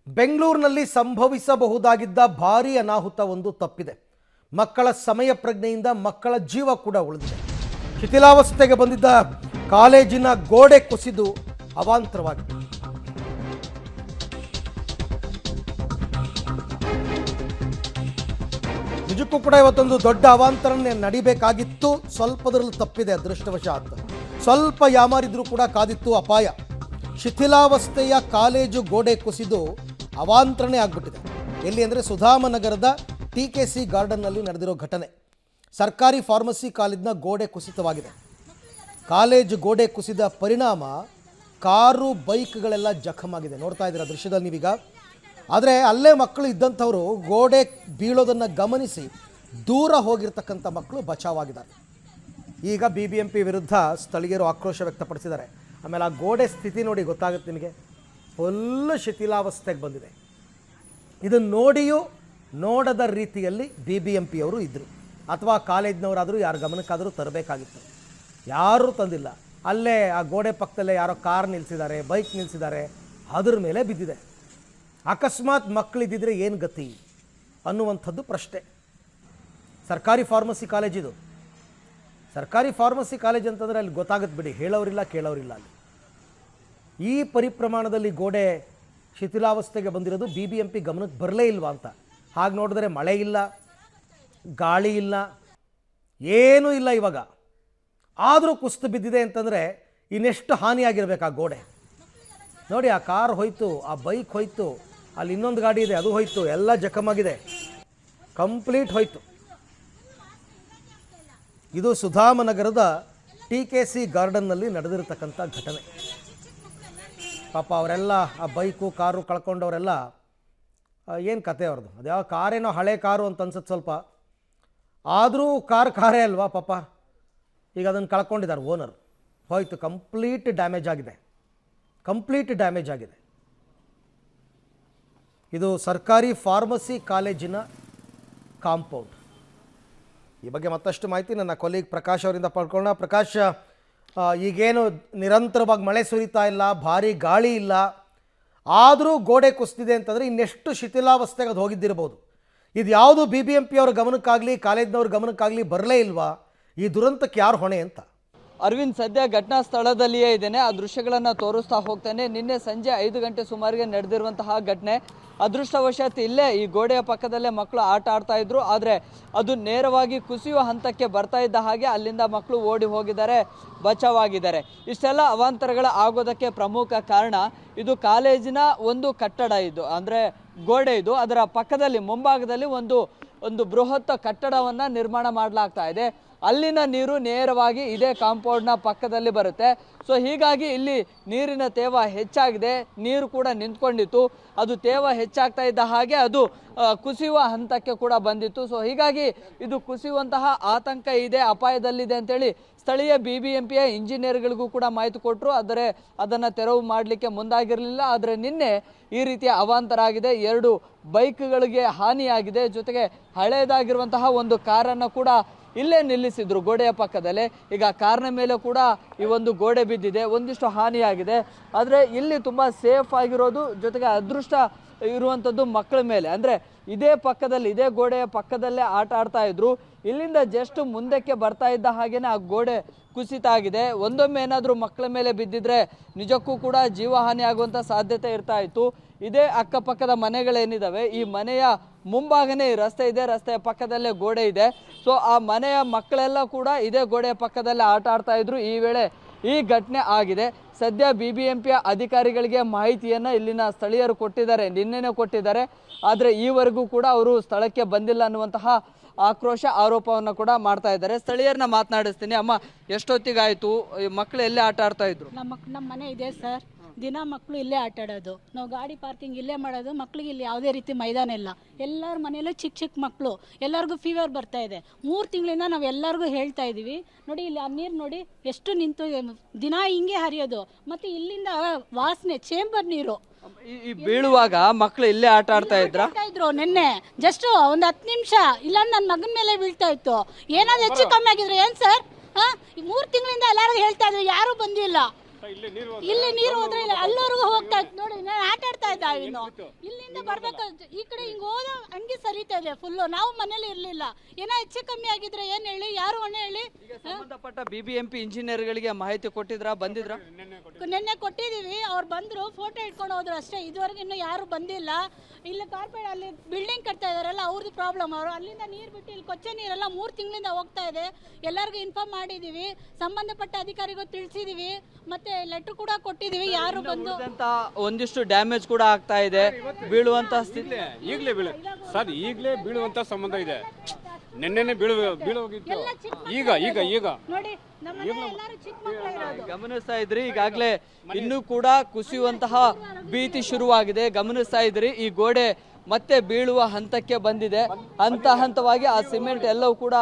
ಬೆಂಗಳೂರಿನಲ್ಲಿ ಸಂಭವಿಸಬಹುದಾಗಿದ್ದ ಭಾರೀ ಅನಾಹುತ ಒಂದು ತಪ್ಪಿದೆ. ಮಕ್ಕಳ ಸಮಯ ಪ್ರಜ್ಞೆಯಿಂದ ಮಕ್ಕಳ ಜೀವ ಕೂಡ ಉಳಿದಿದೆ. ಶಿಥಿಲಾವಸ್ಥೆಗೆ ಬಂದಿದ್ದ ಕಾಲೇಜಿನ ಗೋಡೆ ಕುಸಿದು ಅವಾಂತರವಾಗಿದೆ. ನಿಜಕ್ಕೂ ಕೂಡ ಇವತ್ತೊಂದು ದೊಡ್ಡ ಅವಾಂತರನೇ ನಡಿಬೇಕಾಗಿತ್ತು. ಸ್ವಲ್ಪದರಲ್ಲಿ ತಪ್ಪಿದೆ ಅದೃಷ್ಟವಶಾತ್. ಸ್ವಲ್ಪ ಯಾಮಾರಿದ್ರೂ ಕೂಡ ಕಾದಿತ್ತು ಅಪಾಯ. ಶಿಥಿಲಾವಸ್ಥೆಯ ಕಾಲೇಜು ಗೋಡೆ ಕುಸಿದು ಅವಾಂತರನೇ ಆಗ್ಬಿಟ್ಟಿದೆ. ಎಲ್ಲಿ ಅಂದರೆ ಸುಧಾಮನಗರದ TKC ಗಾರ್ಡನ್ನಲ್ಲಿ ನಡೆದಿರೋ ಘಟನೆ. ಸರ್ಕಾರಿ ಫಾರ್ಮಸಿ ಕಾಲೇಜಿನ ಗೋಡೆ ಕುಸಿತವಾಗಿದೆ. ಕಾಲೇಜು ಗೋಡೆ ಕುಸಿದ ಪರಿಣಾಮ ಕಾರು ಬೈಕ್ಗಳೆಲ್ಲ ಜಖಮಾಗಿದೆ. ನೋಡ್ತಾ ಇದ್ದೀರಾ ದೃಶ್ಯದಲ್ಲಿ ನೀವೀಗ. ಆದರೆ ಅಲ್ಲೇ ಮಕ್ಕಳು ಇದ್ದಂಥವರು ಗೋಡೆ ಬೀಳೋದನ್ನು ಗಮನಿಸಿ ದೂರ ಹೋಗಿರ್ತಕ್ಕಂಥ ಮಕ್ಕಳು ಬಚಾವಾಗಿದ್ದಾರೆ. ಈಗ BBMP ವಿರುದ್ಧ ಸ್ಥಳೀಯರು ಆಕ್ರೋಶ ವ್ಯಕ್ತಪಡಿಸಿದ್ದಾರೆ. ಆಮೇಲೆ ಆ ಗೋಡೆ ಸ್ಥಿತಿ ನೋಡಿ ಗೊತ್ತಾಗುತ್ತೆ ನಿಮಗೆ. ಫುಲ್ ಶಿಥಿಲಾವಸ್ಥೆಗೆ ಬಂದಿದೆ. ಇದನ್ನು ನೋಡಿಯೂ ನೋಡದ ರೀತಿಯಲ್ಲಿ BBMP ಅವರು ಇದ್ದರು, ಅಥವಾ ಕಾಲೇಜಿನವರಾದರೂ ಯಾರ ಗಮನಕ್ಕಾದರೂ ತರಬೇಕಾಗಿತ್ತು. ಯಾರೂ ತಂದಿಲ್ಲ. ಅಲ್ಲೇ ಆ ಗೋಡೆ ಪಕ್ಕದಲ್ಲೇ ಯಾರೋ ಕಾರ್ ನಿಲ್ಲಿಸಿದ್ದಾರೆ, ಬೈಕ್ ನಿಲ್ಲಿಸಿದ್ದಾರೆ, ಅದ್ರ ಮೇಲೆ ಬಿದ್ದಿದೆ. ಅಕಸ್ಮಾತ್ ಮಕ್ಕಳಿದ್ದಿದ್ರೆ ಏನು ಗತಿ ಅನ್ನುವಂಥದ್ದು ಪ್ರಶ್ನೆ. ಸರ್ಕಾರಿ ಫಾರ್ಮಸಿ ಕಾಲೇಜಿದು. ಸರ್ಕಾರಿ ಫಾರ್ಮಸಿ ಕಾಲೇಜ್ ಅಂತಂದರೆ ಅಲ್ಲಿ ಗೊತ್ತಾಗುತ್ತೆ ಬಿಡಿ, ಹೇಳೋರಿಲ್ಲ ಕೇಳೋರಿಲ್ಲ. ಅಲ್ಲಿ ಈ ಪರಿಪ್ರಮಾಣದಲ್ಲಿ ಗೋಡೆ ಶಿಥಿಲಾವಸ್ಥೆಗೆ ಬಂದಿರೋದು BBMP ಗಮನಕ್ಕೆ ಬರಲೇ ಇಲ್ವಾ ಅಂತ. ಹಾಗೆ ನೋಡಿದ್ರೆ ಮಳೆ ಇಲ್ಲ, ಗಾಳಿ ಇಲ್ಲ, ಏನೂ ಇಲ್ಲ ಇವಾಗ. ಆದರೂ ಕುಸಿದು ಬಿದ್ದಿದೆ ಅಂತಂದರೆ ಇನ್ನೆಷ್ಟು ಹಾನಿಯಾಗಿರ್ಬೇಕು ಆ ಗೋಡೆ ನೋಡಿ. ಆ ಕಾರ್ ಹೋಯ್ತು, ಆ ಬೈಕ್ ಹೋಯ್ತು, ಅಲ್ಲಿ ಇನ್ನೊಂದು ಗಾಡಿ ಇದೆ ಅದು ಹೋಯ್ತು, ಎಲ್ಲ ಜಖಮಾಗಿದೆ, ಕಂಪ್ಲೀಟ್ ಹೋಯ್ತು. ಇದು ಸುಧಾಮನಗರದ TKC ಗಾರ್ಡನ್ನಲ್ಲಿ ನಡೆದಿರತಕ್ಕಂಥ ಘಟನೆ. ಪಾಪ ಅವರೆಲ್ಲ ಆ ಬೈಕು ಕಾರು ಕಳ್ಕೊಂಡವರೆಲ್ಲ ಏನು ಕತೆ ಅವ್ರದ್ದು. ಅದ್ಯಾವ ಕಾರೇನೋ ಹಳೆ ಕಾರು ಅಂತ ಅನ್ಸುತ್ತೆ ಸ್ವಲ್ಪ. ಆದರೂ ಕಾರೇ ಅಲ್ವಾ ಪಾಪ. ಈಗ ಅದನ್ನು ಕಳ್ಕೊಂಡಿದ್ದಾರೆ ಓನರ್. ಹೋಯ್ತು, ಕಂಪ್ಲೀಟ್ ಡ್ಯಾಮೇಜ್ ಆಗಿದೆ, ಕಂಪ್ಲೀಟ್ ಡ್ಯಾಮೇಜ್ ಆಗಿದೆ. ಇದು ಸರ್ಕಾರಿ ಫಾರ್ಮಸಿ ಕಾಲೇಜಿನ ಕಾಂಪೌಂಡ್. ಈ ಬಗ್ಗೆ ಮತ್ತಷ್ಟು ಮಾಹಿತಿ ನನ್ನ ಕೊಲೀಗ್ ಪ್ರಕಾಶ್ ಅವರಿಂದ ಪಡ್ಕೊಳ್ಳೋಣ. ಪ್ರಕಾಶ್, ಈಗೇನು ನಿರಂತರವಾಗಿ ಮಳೆ ಸುರಿತಾ ಇಲ್ಲ, ಭಾರಿ ಗಾಳಿ ಇಲ್ಲ, ಆದರೂ ಗೋಡೆ ಕುಸಿದಿದೆ ಅಂತಂದರೆ ಇನ್ನೆಷ್ಟು ಶಿಥಿಲಾವಸ್ಥೆಗೆ ಅದು ಹೋಗಿದ್ದಿರ್ಬೋದು. ಇದು ಯಾವುದು BBMP ಅವರ ಗಮನಕ್ಕಾಗಲಿ ಕಾಲೇಜಿನವ್ರ ಗಮನಕ್ಕಾಗಲಿ ಬರಲೇ ಇಲ್ವಾ? ಈ ದುರಂತಕ್ಕೆ ಯಾರು ಹೊಣೆ ಅಂತ? ಅರವಿಂದ್, ಸದ್ಯ ಘಟನಾ ಸ್ಥಳದಲ್ಲಿಯೇ ಇದ್ದೇನೆ. ಆ ದೃಶ್ಯಗಳನ್ನು ತೋರಿಸ್ತಾ ಹೋಗ್ತೇನೆ. ನಿನ್ನೆ ಸಂಜೆ 5 ಗಂಟೆ ಸುಮಾರಿಗೆ ನಡೆದಿರುವಂತಹ ಘಟನೆ. ಅದೃಷ್ಟವಶಾತ್ ಇಲ್ಲೇ ಈ ಗೋಡೆಯ ಪಕ್ಕದಲ್ಲೇ ಮಕ್ಕಳು ಆಟ ಆಡ್ತಾ ಇದ್ರು. ಆದರೆ ಅದು ನೇರವಾಗಿ ಕುಸಿಯುವ ಹಂತಕ್ಕೆ ಬರ್ತಾ ಇದ್ದ ಹಾಗೆ ಅಲ್ಲಿಂದ ಮಕ್ಕಳು ಓಡಿ ಹೋಗಿದ್ದಾರೆ, ಬಚಾವಾಗಿದ್ದಾರೆ. ಇಷ್ಟೆಲ್ಲ ಅವಾಂತರಗಳ ಆಗೋದಕ್ಕೆ ಪ್ರಮುಖ ಕಾರಣ ಇದು ಕಾಲೇಜಿನ ಒಂದು ಕಟ್ಟಡ. ಇದು ಅಂದರೆ ಗೋಡೆ ಇದು. ಅದರ ಪಕ್ಕದಲ್ಲಿ ಮುಂಭಾಗದಲ್ಲಿ ಒಂದು ಬೃಹತ್ ಕಟ್ಟಡವನ್ನು ನಿರ್ಮಾಣ ಮಾಡಲಾಗ್ತಾ ಇದೆ. ಅಲ್ಲಿನ ನೀರು ನೇರವಾಗಿ ಇದೇ ಕಾಂಪೌಂಡ್ನ ಪಕ್ಕದಲ್ಲಿ ಬರುತ್ತೆ. ಸೊ ಹೀಗಾಗಿ ಇಲ್ಲಿ ನೀರಿನ ತೇವ ಹೆಚ್ಚಾಗಿದೆ, ನೀರು ಕೂಡ ನಿಂತ್ಕೊಂಡಿತ್ತು. ಅದು ತೇವ ಹೆಚ್ಚಾಗ್ತಾ ಇದ್ದ ಹಾಗೆ ಅದು ಕುಸಿಯುವ ಹಂತಕ್ಕೆ ಕೂಡ ಬಂದಿತ್ತು. ಸೊ ಹೀಗಾಗಿ ಇದು ಕುಸಿಯುವಂತಹ ಆತಂಕ ಇದೆ, ಅಪಾಯದಲ್ಲಿದೆ ಅಂತೇಳಿ ಸ್ಥಳೀಯ BBMPಯ ಇಂಜಿನಿಯರ್ಗಳಿಗೂ ಕೂಡ ಮಾಹಿತಿ ಕೊಟ್ಟರು. ಆದರೆ ಅದನ್ನು ತೆರವು ಮಾಡಲಿಕ್ಕೆ ಮುಂದಾಗಿರಲಿಲ್ಲ. ಆದರೆ ನಿನ್ನೆ ಈ ರೀತಿಯ ಅವಾಂತರ ಆಗಿದೆ. 2 ಬೈಕ್ಗಳಿಗೆ ಹಾನಿಯಾಗಿದೆ. ಜೊತೆಗೆ ಹಳೆಯದಾಗಿರುವಂತಹ ಒಂದು ಕಾರನ್ನು ಕೂಡ ಇಲ್ಲೇ ನಿಲ್ಲಿಸಿದ್ರು ಗೋಡೆಯ ಪಕ್ಕದಲ್ಲೇ. ಈಗ ಕಾರ್ನ ಮೇಲೆ ಕೂಡ ಈ ಒಂದು ಗೋಡೆ ಬಿದ್ದಿದೆ, ಒಂದಿಷ್ಟು ಹಾನಿಯಾಗಿದೆ. ಆದರೆ ಇಲ್ಲಿ ತುಂಬ ಸೇಫ್ ಆಗಿರೋದು, ಜೊತೆಗೆ ಅದೃಷ್ಟ ಇರುವಂಥದ್ದು ಮಕ್ಕಳ ಮೇಲೆ. ಅಂದರೆ ಇದೇ ಪಕ್ಕದಲ್ಲಿ, ಇದೇ ಗೋಡೆಯ ಪಕ್ಕದಲ್ಲೇ ಆಟ ಆಡ್ತಾ ಇದ್ರು. ಇಲ್ಲಿಂದ ಜಸ್ಟ್ ಮುಂದಕ್ಕೆ ಬರ್ತಾ ಇದ್ದ ಹಾಗೇನೆ ಆ ಗೋಡೆ ಕುಸಿತ ಆಗಿದೆ. ಒಂದೊಮ್ಮೆ ಏನಾದರೂ ಮಕ್ಕಳ ಮೇಲೆ ಬಿದ್ದಿದ್ರೆ ನಿಜಕ್ಕೂ ಕೂಡ ಜೀವಹಾನಿ ಆಗುವಂಥ ಸಾಧ್ಯತೆ ಇರ್ತಾ ಇತ್ತು. ಇದೇ ಅಕ್ಕಪಕ್ಕದ ಮನೆಗಳೇನಿದ್ದಾವೆ, ಈ ಮನೆಯ ಮುಂಭಾಗನೇ ರಸ್ತೆ ಇದೆ, ರಸ್ತೆಯ ಪಕ್ಕದಲ್ಲೇ ಗೋಡೆ ಇದೆ. ಸೊ ಆ ಮನೆಯ ಮಕ್ಕಳೆಲ್ಲ ಕೂಡ ಇದೇ ಗೋಡೆಯ ಪಕ್ಕದಲ್ಲೇ ಆಟ ಆಡ್ತಾ ಇದ್ರು. ಈ ವೇಳೆ ಈ ಘಟನೆ ಆಗಿದೆ. ಸದ್ಯ BBMPಯ ಅಧಿಕಾರಿಗಳಿಗೆ ಮಾಹಿತಿಯನ್ನು ಇಲ್ಲಿನ ಸ್ಥಳೀಯರು ಕೊಟ್ಟಿದ್ದಾರೆ, ನಿನ್ನೆನೇ ಕೊಟ್ಟಿದ್ದಾರೆ. ಆದರೆ ಈವರೆಗೂ ಕೂಡ ಅವರು ಸ್ಥಳಕ್ಕೆ ಬಂದಿಲ್ಲ ಅನ್ನುವಂತಹ ಆಕ್ರೋಶ ಆರೋಪವನ್ನು ಕೂಡ ಮಾಡ್ತಾ ಇದ್ದಾರೆ. ಸ್ಥಳೀಯರನ್ನ ಮಾತನಾಡಿಸ್ತೀನಿ. ಅಮ್ಮ, ಎಷ್ಟೊತ್ತಿಗಾಯ್ತು? ಮಕ್ಕಳು ಎಲ್ಲೇ ಆಟ ಆಡ್ತಾ ಇದ್ರು? ನಮ್ಮ ಮನೆ ಇದೆ ಸರ್. ದಿನ ಮಕ್ಕಳು ಇಲ್ಲೇ ಆಟ ಆಡೋದು, ನಾವು ಗಾಡಿ ಪಾರ್ಕಿಂಗ್ ಇಲ್ಲೇ ಮಾಡೋದು. ಮಕ್ಕಳಿಗೆ ಇಲ್ಲಿ ಯಾವುದೇ ರೀತಿ ಮೈದಾನ ಇಲ್ಲ. ಎಲ್ಲರ ಮನೆಯಲ್ಲೂ ಚಿಕ್ಕ ಮಕ್ಕಳು, ಎಲ್ಲರಿಗೂ ಫೀವರ್ ಬರ್ತಾ ಇದೆ. 3 ತಿಂಗಳಿಂದ ನಾವು ಎಲ್ಲರಿಗೂ ಹೇಳ್ತಾ ಇದ್ದೀವಿ. ನೋಡಿ ಇಲ್ಲಿ ಆ ನೀರು ನೋಡಿ ಎಷ್ಟು ನಿಂತು ದಿನ ಹಿಂಗೆ ಹರಿಯೋದು. ಮತ್ತು ಇಲ್ಲಿಂದ ವಾಸನೆ, ಚೇಂಬರ್ ನೀರು. ಈ ಬೀಳುವಾಗ ಮಕ್ಕಳು ಇಲ್ಲೇ ಆಟ ಆಡ್ತಾ ಇದ್ರು. ನಿನ್ನೆ ಜಸ್ಟ್ ಒಂದು 10 ನಿಮಿಷ ಇಲ್ಲ ನನ್ನ ಮಗನ ಮೇಲೆ ಬೀಳ್ತಾ ಇತ್ತು. ಏನಾದ್ರು ಹೆಚ್ಚು ಕಮ್ಮಿ ಆಗಿದ್ರೆ ಏನು ಸರ್? 3 ತಿಂಗಳಿಂದ ಎಲ್ಲರಿಗೂ ಹೇಳ್ತಾ ಇದ್ವಿ, ಯಾರೂ ಬಂದಿಲ್ಲ. ಇಲ್ಲಿ ನೀರು ಹೋದ್ರೆ ಇಲ್ಲ ಅಲ್ಲವರೆಗೂ ಹೋಗ್ತಾ ಇತ್ತು ನೋಡಿ. ನಾನು ಆಟ ಆಡ್ತಾ ಇದ್ದ ಇನ್ನು ಇಲ್ಲಿಂದ ಬರ್ಬೇಕು ಈ ಕಡೆ ಹಿಂಗೆ ಹೋದ ಹಂಗೆ ಸರಿತಾ ಇದೆ ಫುಲ್ಲು. ನಾವು ಮನೇಲಿ ಇರಲಿಲ್ಲ, ಏನೋ ಹೆಚ್ಚು ಕಮ್ಮಿ ಆಗಿದ್ರೆ ಏನು ಹೇಳಿ, ಯಾರು ಹೊಣೆ ಹೇಳಿ? ಸಂಬಂಧಪಟ್ಟ BBMP ಇಂಜಿನಿಯರ್ಗಳಿಗೆ ಮಾಹಿತಿ ಕೊಟ್ಟಿದ್ರಾ, ಬಂದಿದ್ರಾ? ನಿನ್ನೆ ಕೊಟ್ಟಿದ್ದೀವಿ, ಅವ್ರು ಬಂದರು, ಫೋಟೋ ಇಟ್ಕೊಂಡು ಹೋದ್ರು ಅಷ್ಟೇ. ಇದುವರೆಗೆ ಇನ್ನೂ ಯಾರು ಬಂದಿಲ್ಲ. ಇಲ್ಲಿ ಕಾರ್ಪೊರೇಟ್ ಅಲ್ಲಿ ಬಿಲ್ಡಿಂಗ್ ಕಟ್ತಾ ಇದಾರಲ್ಲ ಅವ್ರದ್ದು ಪ್ರಾಬ್ಲಮ್. ಅವರು ಅಲ್ಲಿಂದ ನೀರು ಬಿಟ್ಟು ಇಲ್ಲಿ ಕೊಚ್ಚೆ ನೀರೆಲ್ಲ 3 ತಿಂಗಳಿಂದ ಹೋಗ್ತಾ ಇದೆ. ಎಲ್ಲರಿಗೂ ಇನ್ಫಾರ್ಮ್ ಮಾಡಿದ್ದೀವಿ, ಸಂಬಂಧಪಟ್ಟ ಅಧಿಕಾರಿಗೂ ತಿಳಿಸಿದ್ದೀವಿ, ಮತ್ತೆ ಲೆಟರ್ ಕೂಡ ಕೊಟ್ಟಿದ್ದೀವಿ. ಯಾರು ಬಂದು ಒಂದಿಷ್ಟು ಡ್ಯಾಮೇಜ್ ಕೂಡ ಆಗ್ತಾ ಇದೆ, ಬೀಳುವಂತ ಸ್ಥಿತಿ ಈಗಲೇ ಸರ್ ಈಗಲೇ ಬೀಳುವಂತ ಸಂಬಂಧ ಇದೆ. ನಿನ್ನೆನೆ ಬೀಳೋಗಿತ್ತು, ಈಗ ನೋಡಿ ನಮ್ಮನೆ ಎಲ್ಲರೂ ಚಿಕ್ಕ ಮಕ್ಕಳು ಇರೋದು. ಗಮನಿಸ್ತಾ ಇದ್ರಿ, ಈಗಾಗಲೇ ಇನ್ನೂ ಕೂಡ ಕುಸಿಯುವಂತಹ ಭೀತಿ ಶುರುವಾಗಿದೆ. ಗಮನಿಸ್ತಾ ಇದ್ರಿ, ಈ ಗೋಡೆ ಮತ್ತೆ ಬೀಳುವ ಹಂತಕ್ಕೆ ಬಂದಿದೆ. ಹಂತ ಹಂತವಾಗಿ ಆ ಸಿಮೆಂಟ್ ಎಲ್ಲವೂ ಕೂಡ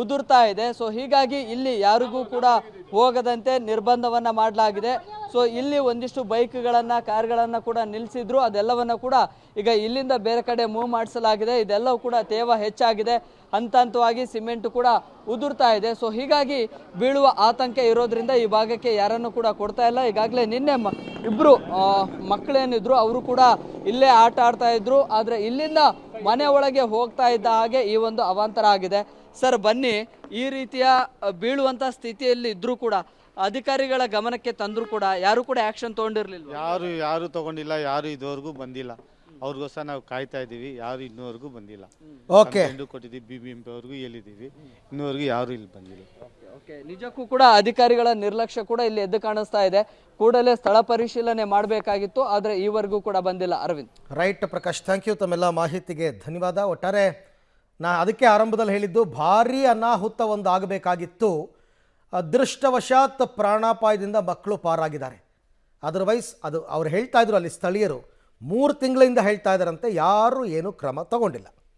ಉದುರ್ತಾ ಇದೆ. ಸೊ ಹೀಗಾಗಿ ಇಲ್ಲಿ ಯಾರಿಗೂ ಕೂಡ ಹೋಗದಂತೆ ನಿರ್ಬಂಧವನ್ನ ಮಾಡಲಾಗಿದೆ. ಸೊ ಇಲ್ಲಿ ಒಂದಿಷ್ಟು ಬೈಕ್ಗಳನ್ನು ಕಾರ್ಗಳನ್ನು ಕೂಡ ನಿಲ್ಲಿಸಿದ್ರು, ಅದೆಲ್ಲವನ್ನ ಕೂಡ ಈಗ ಇಲ್ಲಿಂದ ಬೇರೆ ಕಡೆ ಮೂವ್ ಮಾಡಿಸಲಾಗಿದೆ. ಇದೆಲ್ಲವೂ ಕೂಡ ತೇವ ಹೆಚ್ಚಾಗಿದೆ, ಹಂತ ಹಂತವಾಗಿ ಸಿಮೆಂಟ್ ಕೂಡ ಉದುರ್ತಾ ಇದೆ. ಸೊ ಹೀಗಾಗಿ ಬೀಳುವ ಆತಂಕ ಇರೋದ್ರಿಂದ ಈ ಭಾಗಕ್ಕೆ ಯಾರನ್ನು ಕೂಡ ಕೊಡ್ತಾ ಇಲ್ಲ. ಈಗಾಗಲೇ ನಿನ್ನೆ ಇಬ್ಬರು ಮಕ್ಕಳೇನಿದ್ರು ಅವರು ಕೂಡ ಇಲ್ಲೇ ಆಟ ಆಡ್ತಾ ಇದ್ರು, ಆದರೆ ಇಲ್ಲಿಂದ ಮನೆ ಒಳಗೆ ಹೋಗ್ತಾ ಇದ್ದ ಹಾಗೆ ಈ ಒಂದು ಅವಾಂತರ ಆಗಿದೆ. ಸರ್ ಬನ್ನಿ, ಈ ರೀತಿಯ ಬೀಳುವಂಥ ಸ್ಥಿತಿಯಲ್ಲಿ ಇದ್ರೂ ಕೂಡ ಅಧಿಕಾರಿಗಳ ಗಮನಕ್ಕೆ ತಂದರೂ ಕೂಡ ಯಾರು ಕೂಡ ಆ್ಯಕ್ಷನ್ ತೊಗೊಂಡಿರಲಿಲ್ಲ. ಯಾರು ತಗೊಂಡಿಲ್ಲ, ಯಾರು ಇದುವರೆಗೂ ಬಂದಿಲ್ಲ. ಅವ್ರಿಗೋಸ್ಕರ ನಾವು ಕಾಯ್ತಾ ಇದ್ದೀವಿ, ಯಾರು ಇನ್ನೂವರೆಗೂ ಬಂದಿಲ್ಲ. ಓಕೆ, ಕೊಟ್ಟಿದ್ದೀವಿ, BBMP ಅವ್ರಿಗೂ ಹೇಳಿದ್ದೀವಿ, ಇನ್ನೂವರೆಗೂ ಯಾರು ಇಲ್ಲಿ ಬಂದಿಲ್ಲ. ಓಕೆ, ನಿಜಕ್ಕೂ ಕೂಡ ಅಧಿಕಾರಿಗಳ ನಿರ್ಲಕ್ಷ್ಯ ಕೂಡ ಇಲ್ಲಿ ಎದ್ದು ಕಾಣಿಸ್ತಾ ಇದೆ. ಕೂಡಲೇ ಸ್ಥಳ ಪರಿಶೀಲನೆ ಮಾಡಬೇಕಾಗಿತ್ತು, ಆದರೆ ಈವರೆಗೂ ಕೂಡ ಬಂದಿಲ್ಲ. Arvind. Right Prakash, thank you. ತಮ್ಮೆಲ್ಲ ಮಾಹಿತಿಗೆ ಧನ್ಯವಾದ. ಒಟ್ಟಾರೆ ನಾ ಅದಕ್ಕೆ ಆರಂಭದಲ್ಲಿ ಹೇಳಿದ್ದು, ಭಾರೀ ಅನಾಹುತ ಒಂದು ಆಗಬೇಕಾಗಿತ್ತು. ಅದೃಷ್ಟವಶಾತ್ ಪ್ರಾಣಾಪಾಯದಿಂದ ಮಕ್ಕಳು ಪಾರಾಗಿದ್ದಾರೆ. ಅದರ್ವೈಸ್ ಅದು ಅವ್ರು ಹೇಳ್ತಾ ಇದ್ರು, ಅಲ್ಲಿ ಸ್ಥಳೀಯರು 3 ತಿಂಗಳಿಂದ ಹೇಳ್ತಾ ಇದ್ದಾರಂತೆ, ಯಾರೂ ಏನೂ ಕ್ರಮ ತಗೊಂಡಿಲ್ಲ.